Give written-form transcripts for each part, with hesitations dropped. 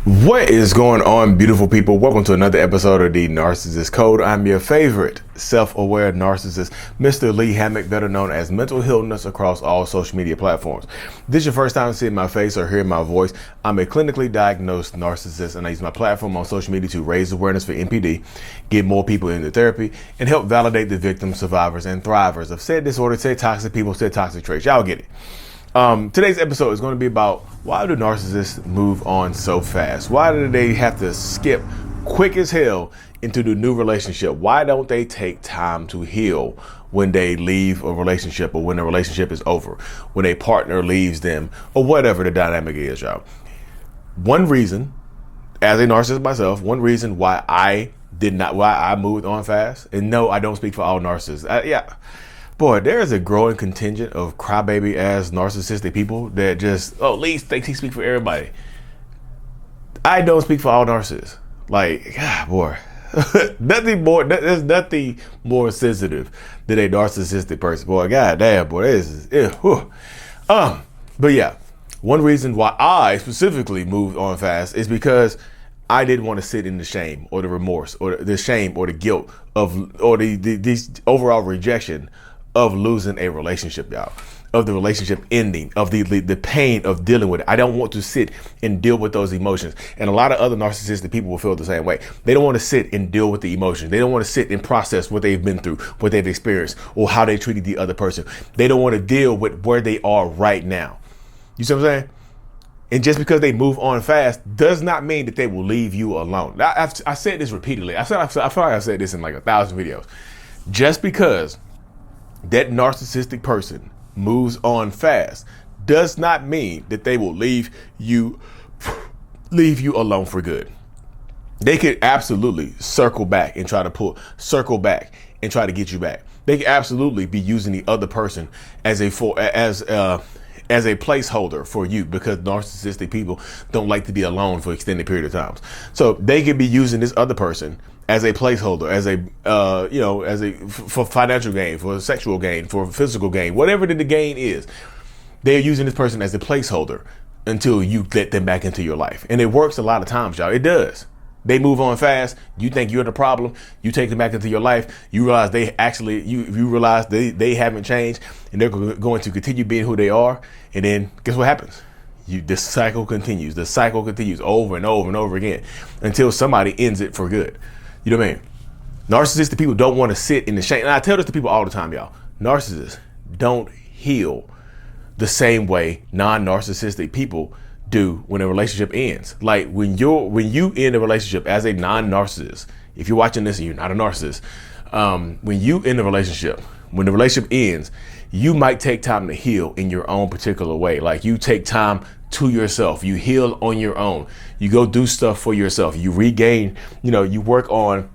What is going on, beautiful people? Welcome to another episode of the Narcissists Code. I'm your favorite self-aware narcissist, Mr. Lee Hammock, better known as Mental Illness across all social media platforms. If this is your first time seeing my face or hearing my voice, I'm a clinically diagnosed narcissist, and I use my platform on social media to raise awareness for NPD, get more people into therapy, and help validate the victims, survivors, and thrivers of said disorder, said toxic people, said toxic traits. Y'all get it. Today's episode is going to be about why do narcissists move on so fast? Why do they have to skip quick as hell into the new relationship? Why don't they take time to heal when they leave a relationship or when the relationship is over, when a partner leaves them or whatever the dynamic is, y'all? One reason, as a narcissist myself, one reason why I moved on fast, and no, I don't speak for all narcissists. Boy, there is a growing contingent of crybaby ass narcissistic people that just, Lee thinks he speaks for everybody. I don't speak for all narcissists. Like, God, boy, there's nothing more sensitive than a narcissistic person. Boy, goddamn, boy, but yeah, one reason why I specifically moved on fast is because I didn't want to sit in the shame or the remorse or the shame or the guilt or the overall rejection of losing a relationship, y'all, of the relationship ending, of the pain of dealing with it. I don't want to sit and deal with those emotions. And a lot of other narcissistic people will feel the same way. They don't want to sit and deal with the emotions. They don't want to sit and process what they've been through, what they've experienced, or how they treated the other person. They don't want to deal with where they are right now. You see what I'm saying? And just because they move on fast does not mean that they will leave you alone. I said this repeatedly. I feel like I've said this in like 1,000 videos. Just because that narcissistic person moves on fast does not mean that they will leave you alone for good. They could absolutely circle back and try to get you back. They could absolutely be using the other person as a placeholder for you, because narcissistic people don't like to be alone for extended period of times. So they could be using this other person as a placeholder, for financial gain, for sexual gain, for physical gain, whatever the gain is. They're using this person as a placeholder until you let them back into your life. And it works a lot of times, y'all. It does. They move on fast. You think you're the problem. You take them back into your life. You realize you realize they haven't changed, and they're going to continue being who they are. And then guess what happens? This cycle continues. The cycle continues over and over and over again until somebody ends it for good. You know what I mean? Narcissistic people don't want to sit in the shame. And I tell this to people all the time, y'all. Narcissists don't heal the same way non-narcissistic people do when a relationship ends. Like when you end a relationship as a non-narcissist, if you're watching this and you're not a narcissist, when you end a relationship, when the relationship ends, you might take time to heal in your own particular way. Like you take time to yourself, you heal on your own, you go do stuff for yourself, you regain, you work on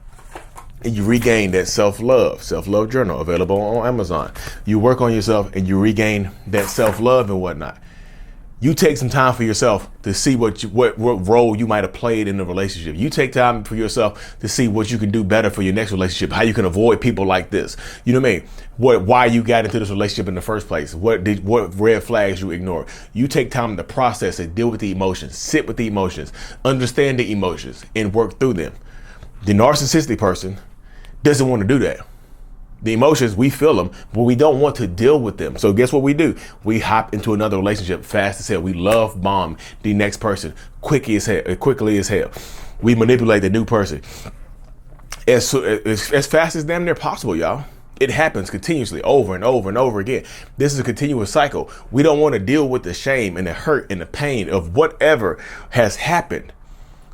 and you regain that Selflove Journal, available on Amazon. You work on yourself and you regain that self-love and whatnot. You take some time for yourself to see what role you might have played in the relationship. You take time for yourself to see what you can do better for your next relationship, how you can avoid people like this. You know what I mean? Why you got into this relationship in the first place? What red flags you ignore? You take time to process it, deal with the emotions, sit with the emotions, understand the emotions, and work through them. The narcissistic person doesn't want to do that. The emotions, we feel them, but we don't want to deal with them. So guess what we do? We hop into another relationship fast as hell. We love bomb the next person quickly as hell. We manipulate the new person as fast as damn near possible, y'all. It happens continuously over and over and over again. This is a continuous cycle. We don't want to deal with the shame and the hurt and the pain of whatever has happened.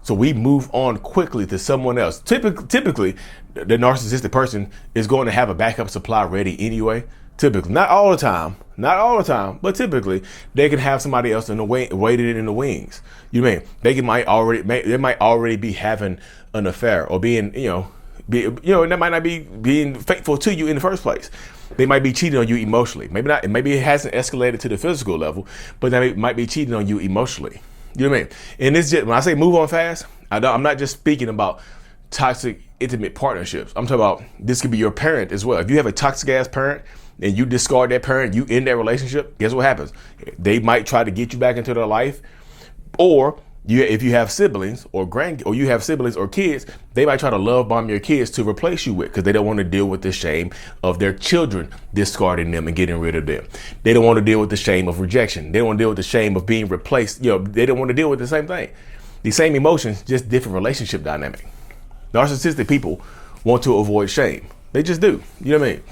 So we move on quickly to someone else. Typically, the narcissistic person is going to have a backup supply ready anyway. Typically, not all the time, but typically they can have somebody else waiting in the wings. You know what I mean? They might already be having an affair or being, that might not be being faithful to you in the first place. They might be cheating on you emotionally. Maybe not. Maybe it hasn't escalated to the physical level, but they might be cheating on you emotionally. You know what I mean? And it's just, when I say move on fast, I'm not just speaking about toxic, intimate partnerships. I'm talking about, this could be your parent as well. If you have a toxic ass parent and you discard that parent, you end that relationship, guess what happens? They might try to get you back into their life, or If you have siblings or you have siblings or kids, they might try to love bomb your kids to replace you with, because they don't want to deal with the shame of their children discarding them and getting rid of them. They don't want to deal with the shame of rejection. They don't want to deal with the shame of being replaced. They don't want to deal with the same thing. The same emotions, just different relationship dynamic. Narcissistic people want to avoid shame. They just do. You know what I mean?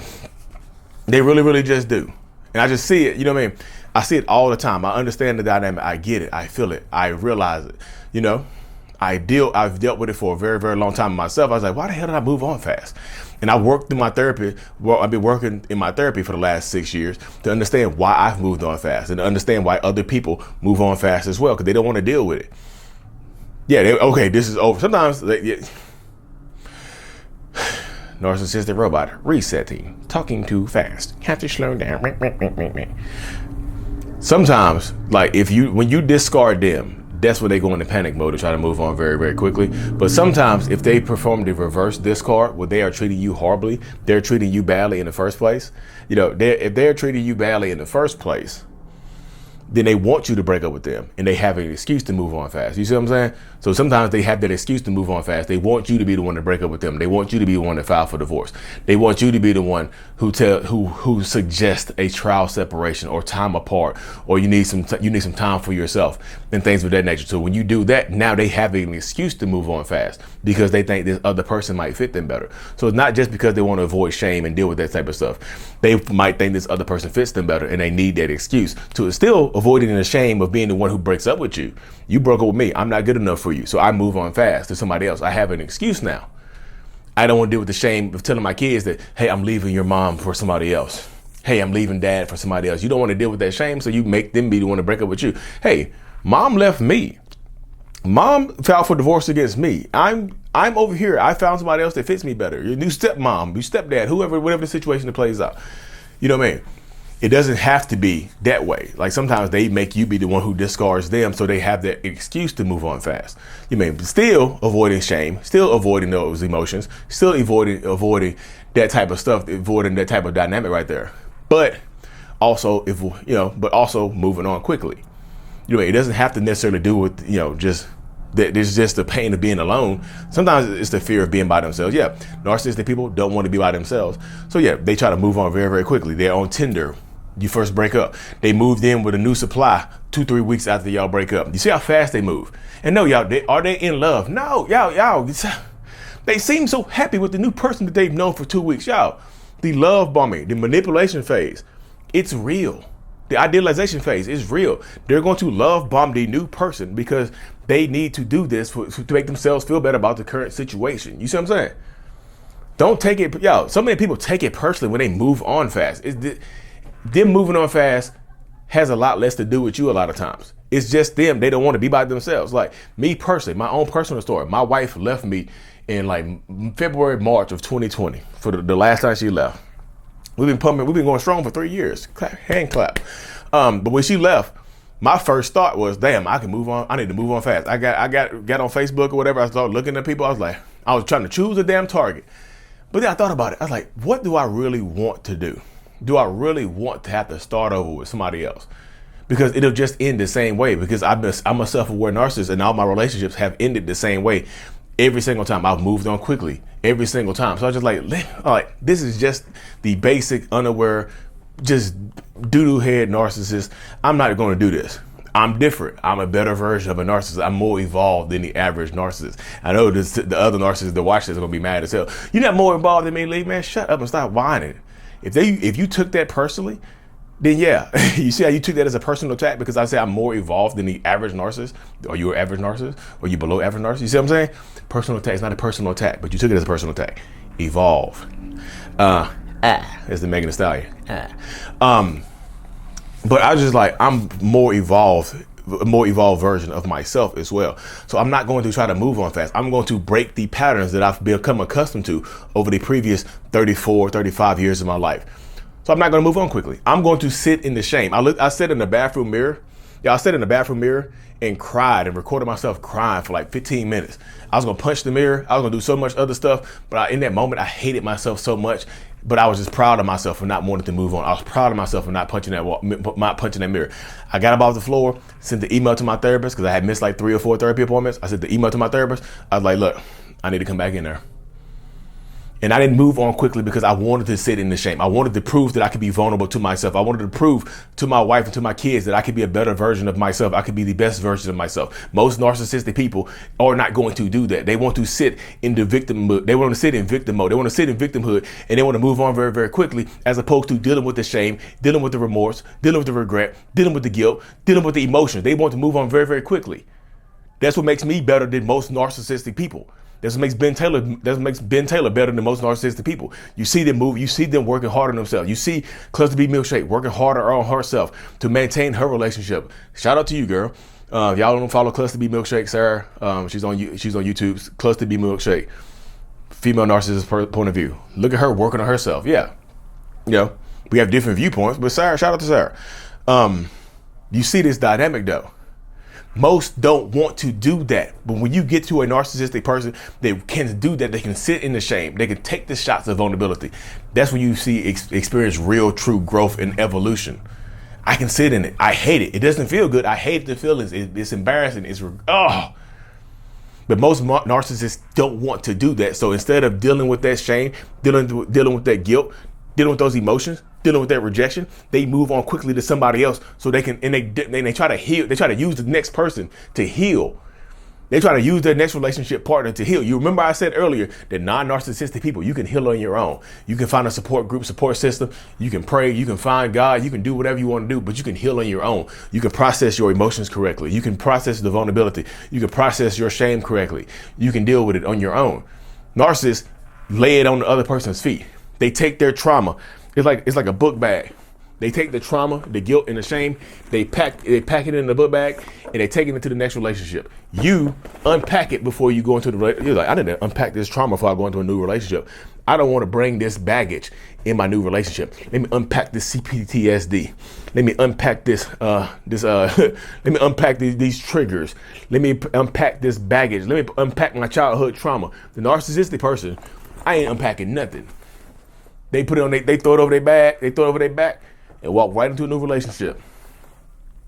They really, really just do. And I just see it. You know what I mean? I see it all the time. I understand the dynamic. I get it. I feel it. I realize it. I've dealt with it for a very, very long time myself. I was like, why the hell did I move on fast? And I worked through my therapy. Well, I've been working in my therapy for the last 6 years to understand why I've moved on fast, and to understand why other people move on fast as well, because they don't want to deal with it. Yeah, okay, this is over. Sometimes narcissistic robot resetting, talking too fast, have to slow down. Sometimes, like when you discard them, that's when they go into panic mode to try to move on very, very quickly. But sometimes if they perform the reverse discard, where they are treating you horribly, they're treating you badly in the first place. If they're treating you badly in the first place, then they want you to break up with them, and they have an excuse to move on fast. You see what I'm saying? So sometimes they have that excuse to move on fast. They want you to be the one to break up with them. They want you to be the one to file for divorce. They want you to be the one who suggests a trial separation or time apart, or you need some time for yourself and things of that nature. So when you do that, now they have an excuse to move on fast because they think this other person might fit them better. So it's not just because they want to avoid shame and deal with that type of stuff. They might think this other person fits them better, and they need that excuse to still avoiding the shame of being the one who breaks up with you. You broke up with me. I'm not good enough for you. So I move on fast to somebody else. I have an excuse now. I don't want to deal with the shame of telling my kids that, hey, I'm leaving your mom for somebody else. Hey, I'm leaving dad for somebody else. You don't want to deal with that shame, so you make them be the one to break up with you. Hey, mom left me. Mom filed for divorce against me. I'm over here. I found somebody else that fits me better. Your new stepmom, your stepdad, whatever the situation that plays out. You know what I mean? It doesn't have to be that way. Like sometimes they make you be the one who discards them, so they have that excuse to move on fast. You may still avoiding shame, still avoiding those emotions, still avoiding that type of stuff, avoiding that type of dynamic right there. But also, also moving on quickly. It doesn't have to necessarily do with just that. There's just the pain of being alone. Sometimes it's the fear of being by themselves. Yeah, narcissistic people don't want to be by themselves. So yeah, they try to move on very, very quickly. They're on Tinder. You first break up. They moved in with a new supply 2-3 weeks after y'all break up. You see how fast they move. And no, y'all, are they in love? No, y'all. They seem so happy with the new person that they've known for 2 weeks. Y'all, the love bombing, the manipulation phase, it's real. The idealization phase is real. They're going to love bomb the new person because they need to do this to make themselves feel better about the current situation. You see what I'm saying? Don't take it, so many people take it personally when they move on fast. Them moving on fast has a lot less to do with you a lot of times. It's just them. They don't want to be by themselves. Like me personally, my own personal story. My wife left me in like February, March of 2020 for the last time she left. We've been going strong for 3 years. Hand clap. But when she left, my first thought was, damn, I can move on. I need to move on fast. I got on Facebook or whatever. I started looking at people. I was trying to choose a damn target. But then I thought about it. I was like, what do I really want to do? Do I really want to have to start over with somebody else? Because it'll just end the same way, because I'm a self-aware narcissist, and all my relationships have ended the same way every single time. I've moved on quickly every single time. So I was just like, this is just the basic, unaware, just doo-doo head narcissist. I'm not going to do this. I'm different. I'm a better version of a narcissist. I'm more evolved than the average narcissist. I know the other narcissists that watch this are going to be mad as hell. You're not more involved than me, Lee, man. Shut up and stop whining. If you took that personally, then yeah, you see how you took that as a personal attack because I say I'm more evolved than the average narcissist. Are you an average narcissist? Or you below average narcissist? You see what I'm saying? Personal attack is not a personal attack, but you took it as a personal attack. Evolve. As the Megan Thee Stallion. But I was just like, I'm a more evolved version of myself as well. So I'm not going to try to move on fast. I'm going to break the patterns that I've become accustomed to over the previous 34, 35 years of my life. So I'm not going to move on quickly. I'm going to sit in the shame. I sat in the bathroom mirror Yeah, I sat in the bathroom mirror and cried and recorded myself crying for like 15 minutes. I was gonna punch the mirror. I was gonna do so much other stuff, but in that moment, I hated myself so much. But I was just proud of myself for not wanting to move on. I was proud of myself for not punching that wall, not punching that mirror. I got up off the floor, sent the email to my therapist because I had missed like 3 or 4 therapy appointments. I sent the email to my therapist. I was like, look, I need to come back in there. And I didn't move on quickly because I wanted to sit in the shame. I wanted to prove that I could be vulnerable to myself. I wanted to prove to my wife and to my kids that I could be a better version of myself. I could be the best version of myself. Most narcissistic people are not going to do that. They want to sit in the victim mode. They want to sit in victim mode. They want to sit in victimhood, and they want to move on very, very quickly, as opposed to dealing with the shame, dealing with the remorse, dealing with the regret, dealing with the guilt, dealing with the emotions. They want to move on very, very quickly. That's what makes me better than most narcissistic people. That's what makes Ben Taylor better than most narcissistic people. You see them move, you see them working hard on themselves. You see Cluster B Milkshake working harder on herself to maintain her relationship. Shout out to you, girl. Y'all don't follow Cluster B Milkshake, Sarah. She's on YouTube. Cluster B Milkshake. Female narcissist point of view. Look at her working on herself. Yeah. You know, we have different viewpoints, but Sarah, shout out to Sarah. You see this dynamic though. Most don't want to do that. But when you get to a narcissistic person, they can do that. They can sit in the shame. They can take the shots of vulnerability. That's when you see experience real, true growth and evolution. I can sit in it. I hate it. It doesn't feel good. I hate the feelings. It's embarrassing. But most narcissists don't want to do that. So instead of dealing with that shame, dealing with that guilt, dealing with those emotions, dealing with that rejection, they move on quickly to somebody else so they can, and they try to heal. They try to use the next person to heal. They try to use their next relationship partner to heal. You remember I said earlier that non-narcissistic people, you can heal on your own. You can find a support group, support system. You can pray. You can find God. You can do whatever you want to do, but you can heal on your own. You can process your emotions correctly. You can process the vulnerability. You can process your shame correctly. You can deal with it on your own. Narcissists lay it on the other person's feet. They take their trauma. It's like a book bag. They take the trauma, the guilt, and the shame. They pack it in the book bag, and they take it into the next relationship. You unpack it before you go into the relationship. You're like, I didn't unpack this trauma before I go into a new relationship. I don't want to bring this baggage in my new relationship. Let me unpack this CPTSD. Let me unpack let me unpack these triggers. Let me unpack this baggage. Let me unpack my childhood trauma. The narcissistic person, I ain't unpacking nothing. They put it on, they throw it over their bag, and walk right into a new relationship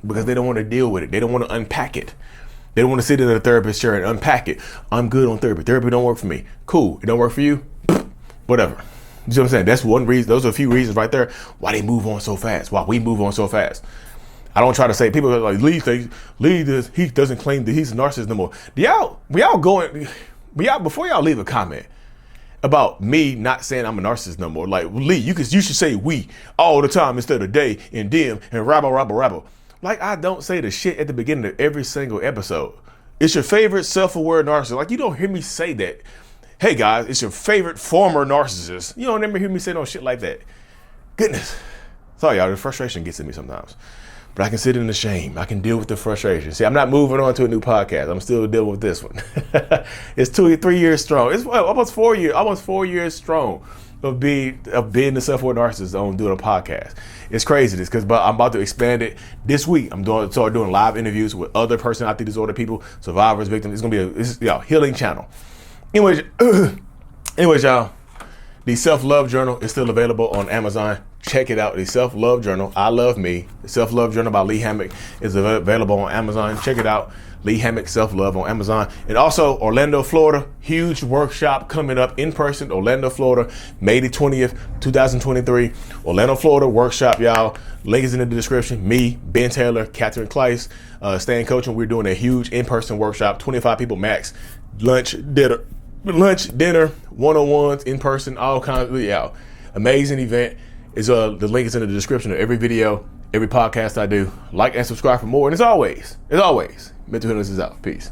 because they don't want to deal with it. They don't want to unpack it. They don't want to sit in a therapist chair and unpack it. I'm good on therapy. Therapy don't work for me. Cool. It don't work for you? Whatever. You see what I'm saying? That's one reason. Those are a few reasons right there why they move on so fast, why we move on so fast. I don't try to say, people are like, leave this. He doesn't claim that he's a narcissist no more. Before y'all leave a comment about me not saying I'm a narcissist no more. Like, Lee, you should say we all the time instead of they and them and rabble. Like, I don't say the shit at the beginning of every single episode. It's your favorite self-aware narcissist. Like, you don't hear me say that. Hey guys, it's your favorite former narcissist. You don't ever hear me say no shit like that. Goodness. Sorry y'all, the frustration gets to me sometimes. But I can sit in the shame. I can deal with the frustration. See, I'm not moving on to a new podcast. I'm still dealing with this one. It's 3 years strong. It's almost 4 years strong of being the self-aware narcissist on doing a podcast. It's crazy because I'm about to expand it this week. I'm start doing live interviews with other personality disorder people, survivors, victims. It's gonna be a healing channel. Anyways, y'all, the Selflove Journal is still available on Amazon. Check it out. The Selflove Journal. I Love Me. The Selflove Journal by Lee Hammock is available on Amazon. Check it out. Lee Hammock Self-Love on Amazon. And also Orlando, Florida, huge workshop coming up in person. Orlando, Florida, May the 20th, 2023. Orlando, Florida workshop, y'all. Link is in the description. Me, Ben Taylor, Catherine Kleiss, Stan Coaching. We're doing a huge in-person workshop, 25 people max. Lunch, dinner, one-on-ones, in person, all kinds of, yeah. Amazing event. The link is in the description of every video, every podcast I do. Like and subscribe for more. And as always, mental illness is out. Peace.